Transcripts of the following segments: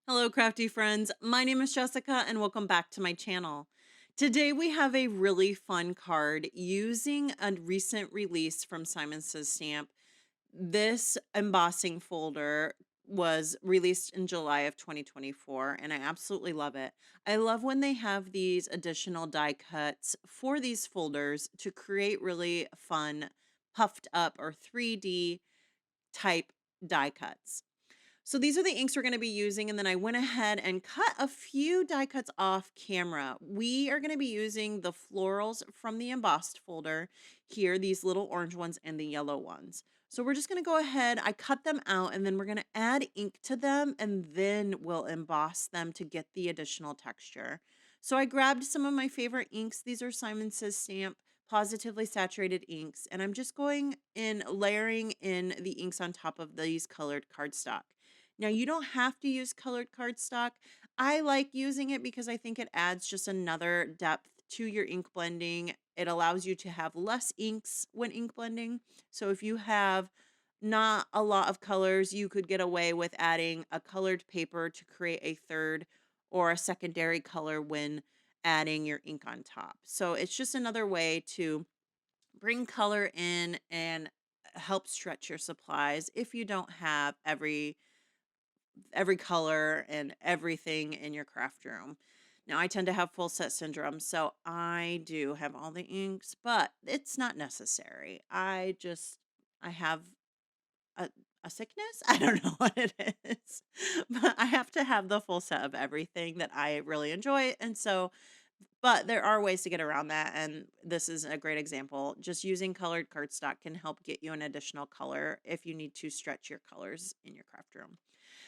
Hello, crafty friends. My name is Jessica, and welcome back to my channel. Today, we have a really fun card using a recent release from Simon Says Stamp. This embossing folder was released in July of 2024, and I absolutely love it. I love when they have these additional die cuts for these folders to create really fun, puffed up or 3D type die cuts. So these are the inks we're going to be using, and then I went ahead and cut a few die cuts off camera. We are going to be using the florals from the embossed folder here, these little orange ones and the yellow ones. So we're just going to go ahead, I cut them out, and then we're going to add ink to them, and then we'll emboss them to get the additional texture. So I grabbed some of my favorite inks. These are Simon Says Stamp positively saturated inks, and I'm just going in layering in the inks on top of these colored cardstock. Now, you don't have to use colored cardstock. I like using it because I think it adds just another depth to your ink blending. It allows you to have less inks when ink blending. So if you have not a lot of colors, you could get away with adding a colored paper to create a third or a secondary color when adding your ink on top. So it's just another way to bring color in and help stretch your supplies if you don't have every color and everything in your craft room. Now, I tend to have full set syndrome, so I do have all the inks, but it's not necessary. I have a, a sickness. I don't know what it is, but I have to have the full set of everything that I really enjoy. And so, but there are ways to get around that. And this is a great example. Just using colored cardstock can help get you an additional color if you need to stretch your colors in your craft room.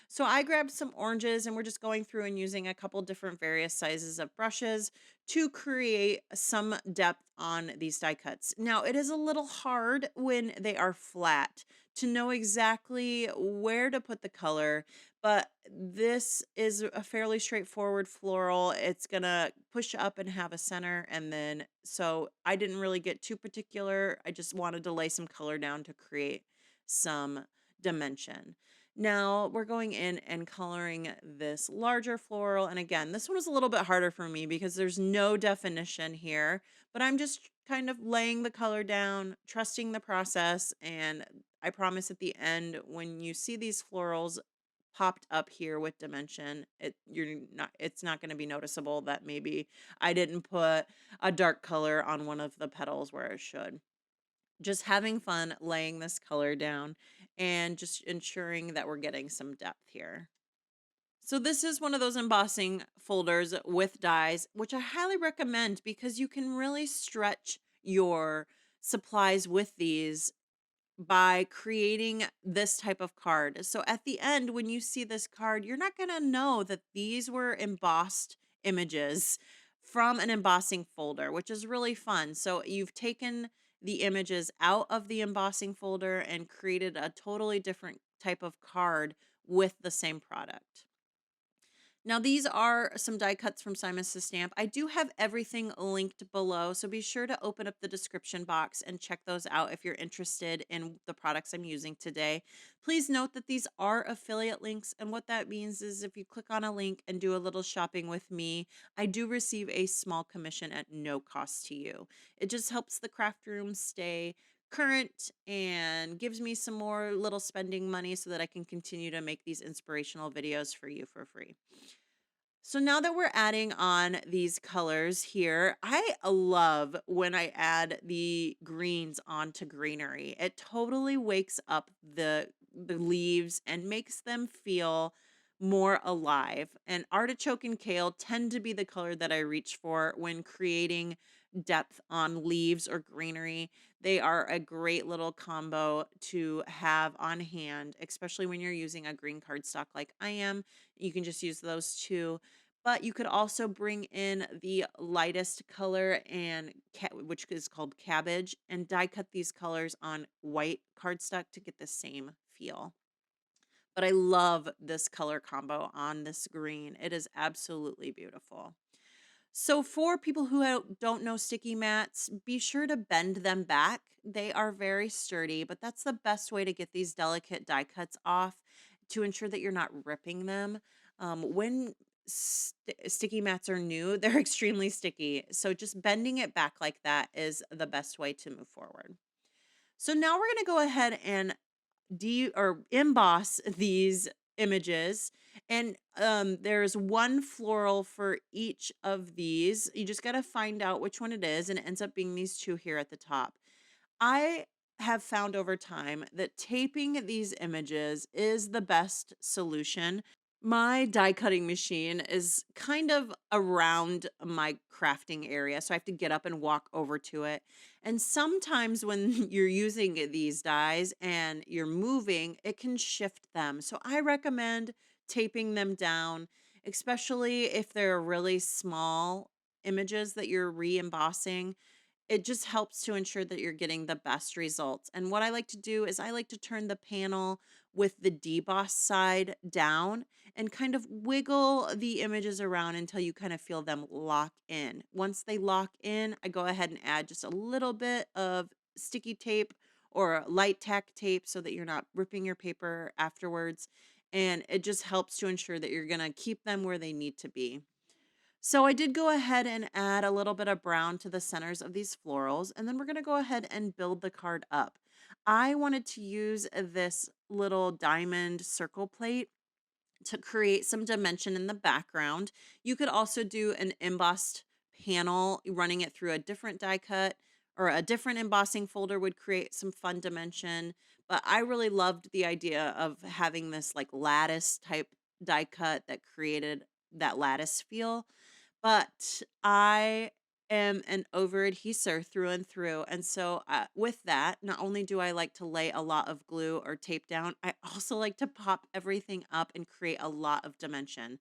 So I grabbed some oranges and we're just going through and using a couple different various sizes of brushes to create some depth on these die cuts. Now, it is a little hard when they are flat to know exactly where to put the color, but this is a fairly straightforward floral. It's gonna push up and have a center, and then so I didn't really get too particular. I just wanted to lay some color down to create some dimension. Now we're going in and coloring this larger floral. And again, this one was a little bit harder for me because there's no definition here, but I'm just kind of laying the color down, trusting the process. And I promise at the end, when you see these florals popped up here with dimension, it's not going to be noticeable that maybe I didn't put a dark color on one of the petals where it should. Just having fun laying this color down and just ensuring that we're getting some depth here. So this is one of those embossing folders with dies, which I highly recommend because you can really stretch your supplies with these by creating this type of card. So at the end, when you see this card, you're not going to know that these were embossed images from an embossing folder, which is really fun. So you've taken the images out of the embossing folder and created a totally different type of card with the same product. Now, these are some die cuts from Simon Says Stamp. I do have everything linked below, so be sure to open up the description box and check those out if you're interested in the products I'm using today. Please note that these are affiliate links, and what that means is if you click on a link and do a little shopping with me, I do receive a small commission at no cost to you. It just helps the craft room stay current and gives me some more little spending money so that I can continue to make these inspirational videos for you for free. So now that we're adding on these colors here, I love when I add the greens onto greenery. It totally wakes up the leaves and makes them feel more alive. And artichoke and kale tend to be the color that I reach for when creating depth on leaves or greenery. They are a great little combo to have on hand, especially when you're using a green cardstock like I am. You can just use those two, but you could also bring in the lightest color and which is called cabbage, and die cut these colors on white cardstock to get the same feel. But I love this color combo on this green. It is absolutely beautiful. So for people who don't know sticky mats, be sure to bend them back. They are very sturdy, but that's the best way to get these delicate die cuts off to ensure that you're not ripping them. When sticky mats are new, they're extremely sticky. So just bending it back like that is the best way to move forward. So now we're going to go ahead and or emboss these images. And there's one floral for each of these. You just got to find out which one it is, and it ends up being these two here at the top. I have found over time that taping these images is the best solution. My die cutting machine is kind of around my crafting area, so I have to get up and walk over to it. And sometimes when you're using these dies and you're moving, it can shift them. So I recommend taping them down, especially if they're really small images that you're re-embossing. It just helps to ensure that you're getting the best results. And what I like to do is I like to turn the panel with the deboss side down and kind of wiggle the images around until you kind of feel them lock in. Once they lock in, I go ahead and add just a little bit of sticky tape or light tack tape so that you're not ripping your paper afterwards. And it just helps to ensure that you're going to keep them where they need to be. So I did go ahead and add a little bit of brown to the centers of these florals, and then we're going to go ahead and build the card up. I wanted to use this little diamond circle plate to create some dimension in the background. You could also do an embossed panel, running it through a different die cut or a different embossing folder would create some fun dimension. But I really loved the idea of having this like lattice type die cut that created that lattice feel. But I am an over adhesor through and through. And so, with that, not only do I like to lay a lot of glue or tape down, I also like to pop everything up and create a lot of dimension.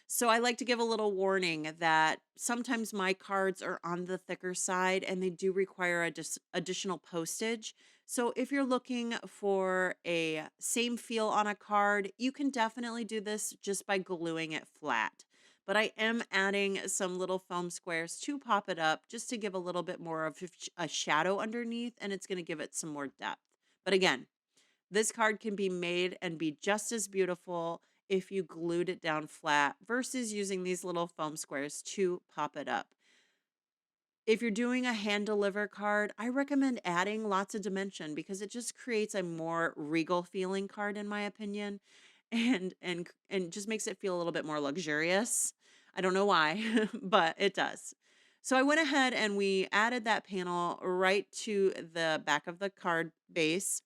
So, I like to give a little warning that sometimes my cards are on the thicker side and they do require additional postage. So, if you're looking for a same feel on a card, you can definitely do this just by gluing it flat, but I am adding some little foam squares to pop it up just to give a little bit more of a shadow underneath, and it's going to give it some more depth. But again, this card can be made and be just as beautiful if you glued it down flat versus using these little foam squares to pop it up. If you're doing a hand deliver card, I recommend adding lots of dimension because it just creates a more regal feeling card in my opinion, and just makes it feel a little bit more luxurious. I don't know why, but it does. So I went ahead and we added that panel right to the back of the card base.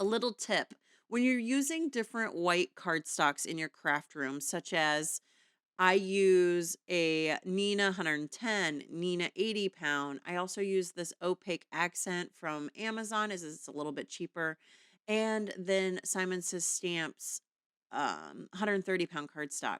A little tip: when you're using different white cardstocks in your craft room, such as I use a Nina 110, Nina 80 pound. I also use this opaque accent from Amazon as it's a little bit cheaper. And then Simon Says Stamps 130-pound cardstock.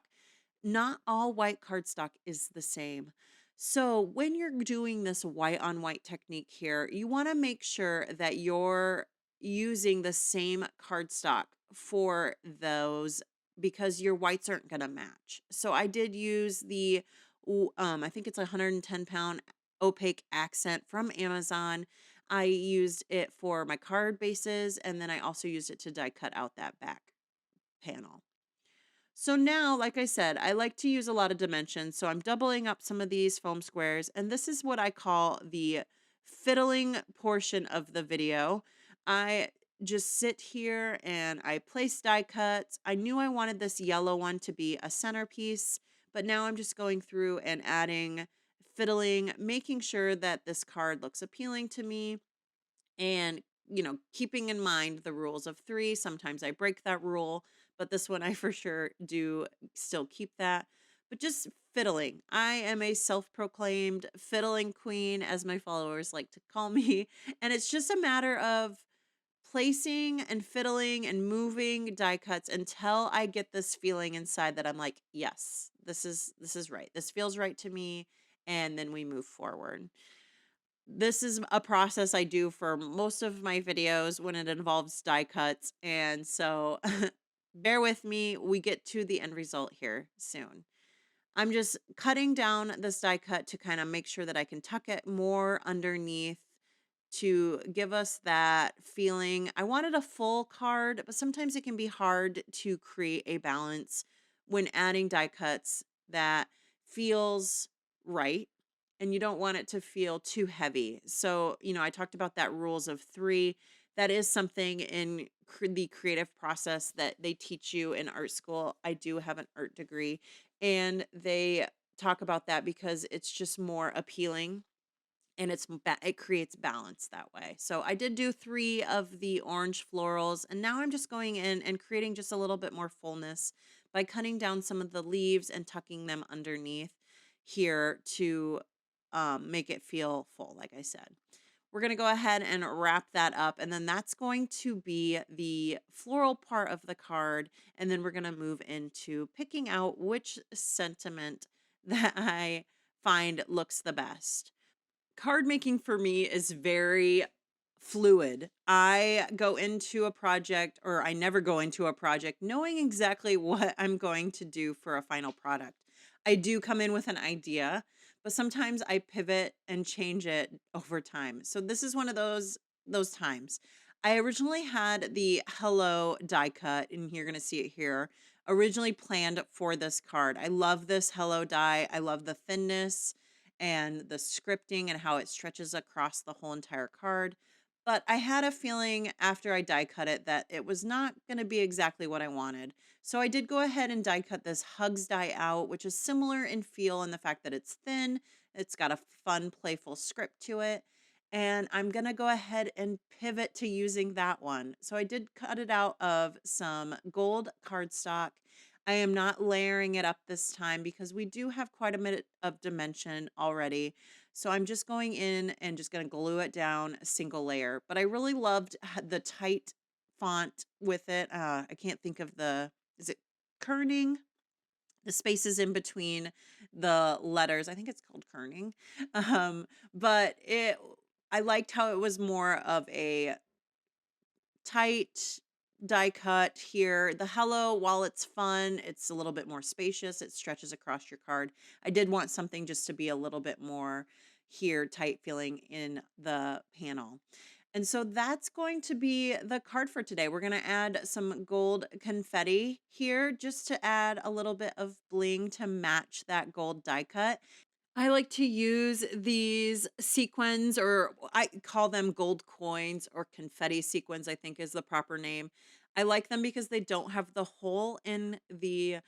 Not all white cardstock is the same. So when you're doing this white on white technique here, you want to make sure that you're using the same cardstock for those because your whites aren't going to match. So I did use I think it's a 110-pound opaque accent from Amazon. I used it for my card bases, and then I also used it to die cut out that back panel. So now, like I said, I like to use a lot of dimensions. So I'm doubling up some of these foam squares, and this is what I call the fiddling portion of the video. I just sit here and I place die cuts. I knew I wanted this yellow one to be a centerpiece, but now I'm just going through and adding fiddling, making sure that this card looks appealing to me, and keeping in mind the rules of three. Sometimes I break that rule, but this one I for sure do still keep that. But just fiddling. I am a self-proclaimed fiddling queen, as my followers like to call me, and it's just a matter of placing and fiddling and moving die cuts until I get this feeling inside that I'm like, yes, this is right, this feels right to me, and then we move forward. This is a process I do for most of my videos when it involves die cuts. And so bear with me. We get to the end result here soon. I'm just cutting down this die cut to kind of make sure that I can tuck it more underneath to give us that feeling. I wanted a full card, but sometimes it can be hard to create a balance when adding die cuts that feels right, and you don't want it to feel too heavy. So, I talked about that rules of 3. That is something in the creative process that they teach you in art school. I do have an art degree, and they talk about that because it's just more appealing, and it creates balance that way. So I did do 3 of the orange florals, and now I'm just going in and creating just a little bit more fullness by cutting down some of the leaves and tucking them underneath here to make it feel full, like I said. We're going to go ahead and wrap that up, and then that's going to be the floral part of the card, and then we're going to move into picking out which sentiment that I find looks the best. Card making for me is very fluid. I go into a project, or I never go into a project knowing exactly what I'm going to do for a final product. I do come in with an idea, but sometimes I pivot and change it over time. So this is one of those times. I originally had the hello die cut, and you're going to see it here. Originally planned for this card. I love this hello die. I love the thinness and the scripting and how it stretches across the whole entire card. But I had a feeling after I die cut it that it was not going to be exactly what I wanted. So I did go ahead and die cut this Hugs Die Out, which is similar in feel in the fact that it's thin. It's got a fun, playful script to it. And I'm going to go ahead and pivot to using that one. So I did cut it out of some gold cardstock. I am not layering it up this time because we do have quite a bit of dimension already. So I'm just going in and just going to glue it down a single layer. But I really loved the tight font with it. I can't think of is it kerning? The spaces in between the letters. I think it's called kerning. But I liked how it was more of a tight die cut here. The hello, while it's fun, it's a little bit more spacious. It stretches across your card. I did want something just to be a little bit more here, tight feeling in the panel. And so that's going to be the card for today. We're going to add some gold confetti here just to add a little bit of bling to match that gold die cut. I like to use these sequins, or I call them gold coins or confetti sequins, I think is the proper name. I like them because they don't have the hole in the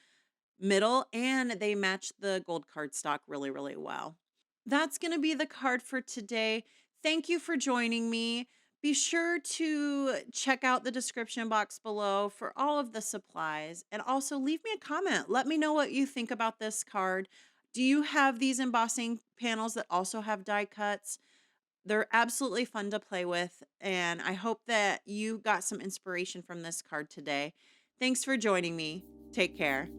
middle and they match the gold cardstock really, really well. That's going to be the card for today. Thank you for joining me. Be sure to check out the description box below for all of the supplies, and also leave me a comment. Let me know what you think about this card. Do you have these embossing panels that also have die cuts? They're absolutely fun to play with, and I hope that you got some inspiration from this card today. Thanks for joining me. Take care.